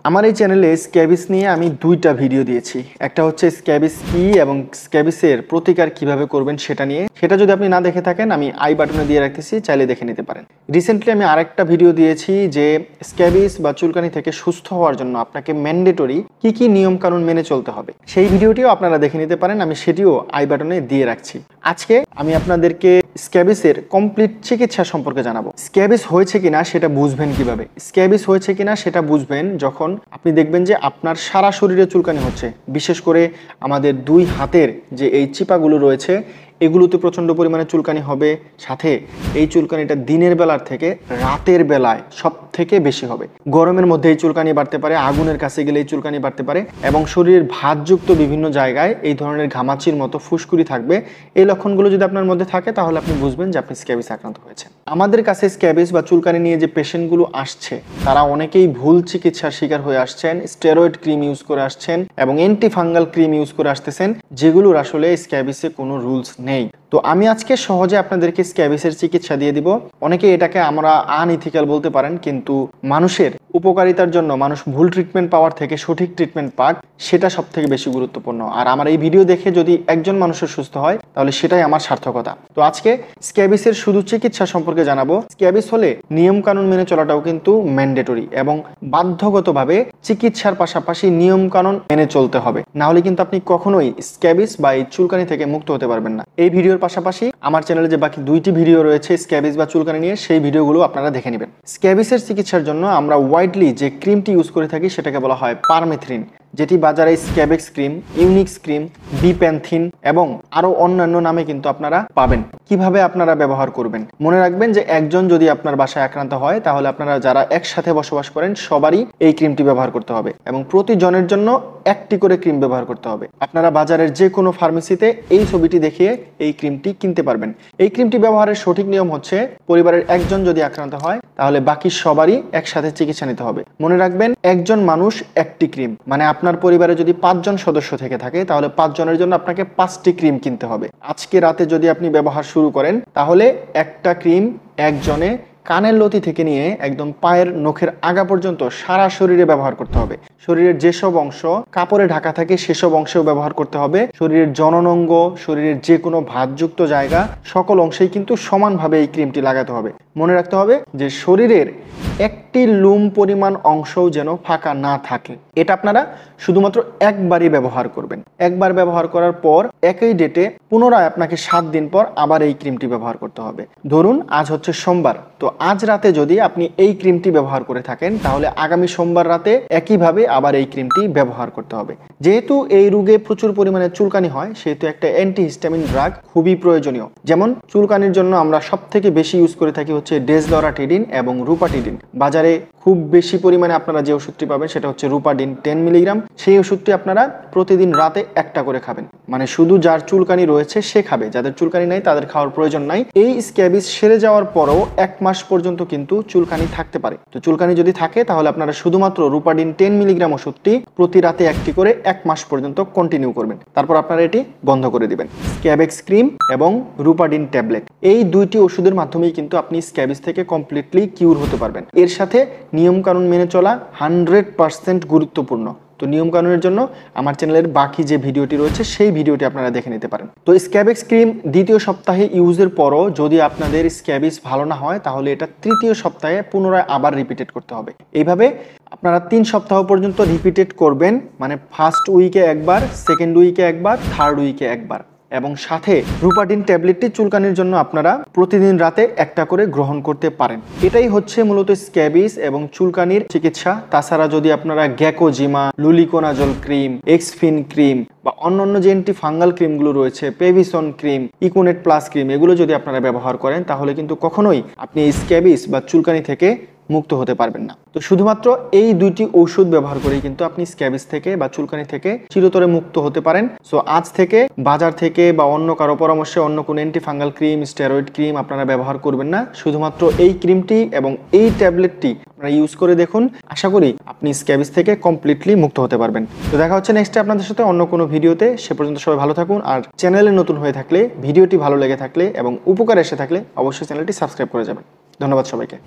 আমার এই চ্যানেলে স্ক্যাবিস নিয়ে আমি দুইটা ভিডিও দিয়েছি। একটা হচ্ছে স্ক্যাবিস কি এবং স্ক্যাবিসের প্রতিকার কিভাবে করবেন সেটা নিয়ে। সেটা যদি আপনি না দেখে থাকেন আমি আই বাটনে দিয়ে রাখতেছি, চাইলে দেখে নিতে পারেন। রিসেন্টলি আমি আরেকটা ভিডিও দিয়েছি যে স্ক্যাবিস বা চুলকানি থেকে সুস্থ হওয়ার জন্য আপনাকে ম্যান্ডেটরি কি কি নিয়ম কানুন মেনে চলতে হবে, সেই ভিডিওটিও আপনারা দেখে নিতে পারেন। আমি সেটিও আই বাটনে দিয়ে রাখছি। আজকে আমি আপনাদেরকে স্ক্যাবিসের কমপ্লিট চিকিৎসা সম্পর্কে জানাবো। স্ক্যাবিস হয়েছে কিনা সেটা বুঝবেন কিভাবে? স্ক্যাবিস হয়েছে কিনা সেটা বুঝবেন যখন আপনি দেখবেন যে আপনার সারা শরীরে চুলকানি হচ্ছে। বিশেষ করে আমাদের দুই হাতের যে এই চিপাগুলো রয়েছে এগুলোতে প্রচণ্ড পরিমাণে চুলকানি হবে। সাথে এই চুলকানিটা দিনের বেলার থেকে রাতের বেলায় সব থেকে বেশি হবে। গরমের মধ্যে এই চুলকানি বাড়তে পারে, আগুনের কাছে গেলে এই চুলকানি বাড়তে পারে এবং শরীরের ভাঁজযুক্ত বিভিন্ন জায়গায় এই ধরনের ঘামাচির মতো ফুসকুড়ি থাকবে। এই লক্ষণগুলো যদি আপনার মধ্যে থাকে তাহলে আপনি বুঝবেন যে আপনি স্ক্যাবিস আক্রান্ত হয়েছেন। আমাদের কাছে স্ক্যাবিস বা চুলকানি নিয়ে যে পেশেন্টগুলো আসছে তারা অনেকেই ভুল চিকিৎসার শিকার হয়ে আসছেন। স্টেরয়েড ক্রিম ইউজ করে আসছেন এবং অ্যান্টিফাঙ্গাল ক্রিম ইউজ করে আসতেছেন, যেগুলোর আসলে স্ক্যাবিসে কোনো রুলস নেই। তো আমি আজকে সহজে আপনাদেরকে স্ক্যাবিসের চিকিৎসা দিয়ে দিব। অনেকে এটাকে আমরা আনইথিক্যাল বলতে পারেন, কিন্তু মানুষের উপকারিতার জন্য মানুষ ভুল ট্রিটমেন্ট পাওয়ার থেকে সঠিক ট্রিটমেন্ট পাক, সেটা সব থেকে বেশি গুরুত্বপূর্ণ। আর আমার এই ভিডিও দেখে যদি একজন মানুষের সুস্থ হয় তাহলে সেটাই আমার সার্থকতা। তো আজকে স্ক্যাবিসের শুধু চিকিৎসা সম্পর্কে জানাবো। স্ক্যাবিস হলে নিয়ম কানুন মেনে চলাটাও কিন্তু ম্যান্ডেটরি এবং বাধ্যগতভাবে চিকিৎসার পাশাপাশি নিয়ম কানুন মেনে চলতে হবে, না হলে কিন্তু আপনি কখনোই স্ক্যাবিস বা এই চুলকানি থেকে মুক্ত হতে পারবেন না। এই ভিডিওর পাশাপাশি আমার চ্যানেলে যে বাকি দুইটি ভিডিও রয়েছে স্ক্যাবিস বা চুলকানি নিয়ে, সেই ভিডিওগুলো আপনারা দেখে নেবেন। স্ক্যাবিসের চিকিৎসার জন্য আমরা ওয়াইডলি যে ক্রিমটি ইউজ করে থাকি সেটাকে বলা হয় পারমেথ্রিন, যেটি বাজারে স্ক্যাবেক্স ক্রিম, ইউনিক্স ক্রিম, বিপ্যান্থিন এবং আরো অন্যান্য নামে কিন্তু আপনারা পাবেন। কিভাবে আপনারা ব্যবহার করবেন মনে রাখবেন যে একজন যদি আপনার বাসায় আক্রান্ত হয় তাহলে আপনারা যারা একসাথে বসবাস করেন সবারই এই ক্রিমটি ব্যবহার করতে হবে এবং প্রতিজনের জন্য একটি করে ক্রিম ব্যবহার করতে হবে। আপনারা বাজারের যে কোনো ফার্মেসিতে এই ছবিটি দেখিয়ে এই ক্রিমটি কিনতে পারবেন। এই ক্রিমটি ব্যবহারের সঠিক নিয়ম হচ্ছে পরিবারের একজন যদি আক্রান্ত হয় তাহলে বাকি সবারই একসাথে চিকিৎসা নিতে হবে। মনে রাখবেন একজন মানুষ একটি ক্রিম, মানে আপনার পরিবারে যদি 5 জন সদস্য থেকে থাকে তাহলে 5 জনের জন্য আপনাকে 5টি ক্রিম কিনতে হবে। আজকে রাতে যদি আপনি ব্যবহার শুরু করেন তাহলে একটা ক্রিম একজনে কানের লতি থেকে নিয়ে একদম পায়ের নখের আগা পর্যন্ত সারা শরীরে ব্যবহার করতে হবে। শরীরের যেসব অংশ কাপড়ে ঢাকা থাকে সেসব অংশেও ব্যবহার করতে হবে। শরীরের জননঙ্গ, শরীরের যে কোনো ভাঁজযুক্ত জায়গা সকল অংশেই কিন্তু সমানভাবে এই ক্রিমটি লাগাতে হবে। মনে রাখতে হবে যে শরীরের একটি লুম পরিমাণ অংশও যেন ফাঁকা না থাকে। এটা আপনারা শুধুমাত্র একবারই ব্যবহার করবেন। একবার ব্যবহার করার পর একই ডেটে পুনরায় আপনাকে 7 দিন পর আবার এই ক্রিমটি ব্যবহার করতে হবে। ধরুন আজ হচ্ছে সোমবার, তো আজ রাতে যদি আপনি এই ক্রিমটি ব্যবহার করে থাকেন তাহলে আগামী সোমবার রাতে একইভাবে আবার এই ক্রিমটি ব্যবহার করতে হবে। যেহেতু এই রোগে প্রচুর পরিমাণে চুলকানি হয় সেহেতু একটা অ্যান্টিহিস্টামিন ড্রাগ খুবই প্রয়োজনীয়। যেমন চুলকানির জন্য আমরা সব থেকে বেশি ইউজ করে থাকি হচ্ছে ডেসলোরাটিডিন এবং রুপাটিডিন। বাজারে খুব বেশি পরিমাণে আপনারা যে ওষুধটি পাবেন সেটা হচ্ছে রুপাডিন 10 মিলিগ্রাম। সেই ওষুধটি আপনারা প্রতিদিন রাতে একটা করে খাবেন, মানে শুধু যার চুলকানি রয়েছে সে খাবে, যাদের চুলকানি নাই তাদের খাওয়ার প্রয়োজন নাই। এই স্ক্যাবিস সেরে যাওয়ার পরও 1 মাস পর্যন্ত কিন্তু চুলকানি থাকতে পারে। তো চুলকানি যদি থাকে তাহলে আপনারা শুধুমাত্র রুপাডিন 10 মিলিগ্রাম ওষুধটি প্রতি রাতে একটি করে 1 মাস পর্যন্ত কন্টিনিউ করবেন, তারপর আপনারা এটি বন্ধ করে দিবেন। স্ক্যাবেক্স ক্রিম এবং রুপাডিন ট্যাবলেট, এই দুইটি ওষুধের মাধ্যমেই কিন্তু আপনি স্ক্যাবিস থেকে কমপ্লিটলি কিউর হতে পারবেন। এর সাথে নিয়ম কানুন মেনে চলা 100% গুরুত্বপূর্ণ। তো নিয়ম কানুনের জন্য আমার চ্যানেলের বাকি যে ভিডিওটি রয়েছে সেই ভিডিওটি আপনারা দেখে নিতে পারেন। তো স্ক্যাবেক্স ক্রিম দ্বিতীয় সপ্তাহে ইউজের পরও যদি আপনাদের স্ক্যাবিস ভালো না হয় তাহলে এটা তৃতীয় সপ্তাহে পুনরায় আবার রিপিটেড করতে হবে। এইভাবে আপনারা 3 সপ্তাহ পর্যন্ত রিপিটেড করবেন, মানে ফার্স্ট উইকে একবার, সেকেন্ড উইকে একবার, থার্ড উইকে একবার। এবং সাথে রুপাডিন ট্যাবলেটটি চুলকানির জন্য আপনারা প্রতিদিন রাতে একটা করে গ্রহণ করতে পারেন। এটাই হচ্ছে মূলত স্ক্যাবিস এবং চুলকানির চিকিৎসা। তাছাড়া যদি আপনারা গ্যাকোজিমা, লুলিকোনাজল ক্রিম, এক্সফিন ক্রিম বা অন্যান্য যে অ্যান্টিফাঙ্গাল ক্রিমগুলো রয়েছে, Pevisone cream, Econate plus cream, এগুলো যদি আপনারা ব্যবহার করেন তাহলে কিন্তু কখনোই আপনি এই স্ক্যাবিস বা চুলকানি থেকে মুক্ত হতে পারবেন না। তো শুধুমাত্র এই দুইটি ঔষধ ব্যবহার করেই কিন্তু আপনি স্ক্যাবিস থেকে বা চুলকানি থেকে চিরতরে মুক্ত হতে পারেন। সো আজ থেকে বাজার থেকে বা অন্য কারো পরামর্শে অন্য কোনো অ্যান্টিফাঙ্গাল ক্রিম, স্টেরয়েড ক্রিম আপনারা ব্যবহার করবেন না। শুধুমাত্র এই ক্রিমটি এবং এই ট্যাবলেটটি আপনারা ইউজ করে দেখুন, আশা করি আপনি স্ক্যাবিস থেকে কমপ্লিটলি মুক্ত হতে পারবেন। তো দেখা হচ্ছে নেক্সটে আপনাদের সাথে অন্য কোনো ভিডিওতে। সে পর্যন্ত সবাই ভালো থাকুন। আর চ্যানেলে নতুন হয়ে থাকলে, ভিডিওটি ভালো লেগে থাকলে এবং উপকার এসে থাকলে অবশ্যই চ্যানেলটি সাবস্ক্রাইব করে যাবেন। ধন্যবাদ সবাইকে।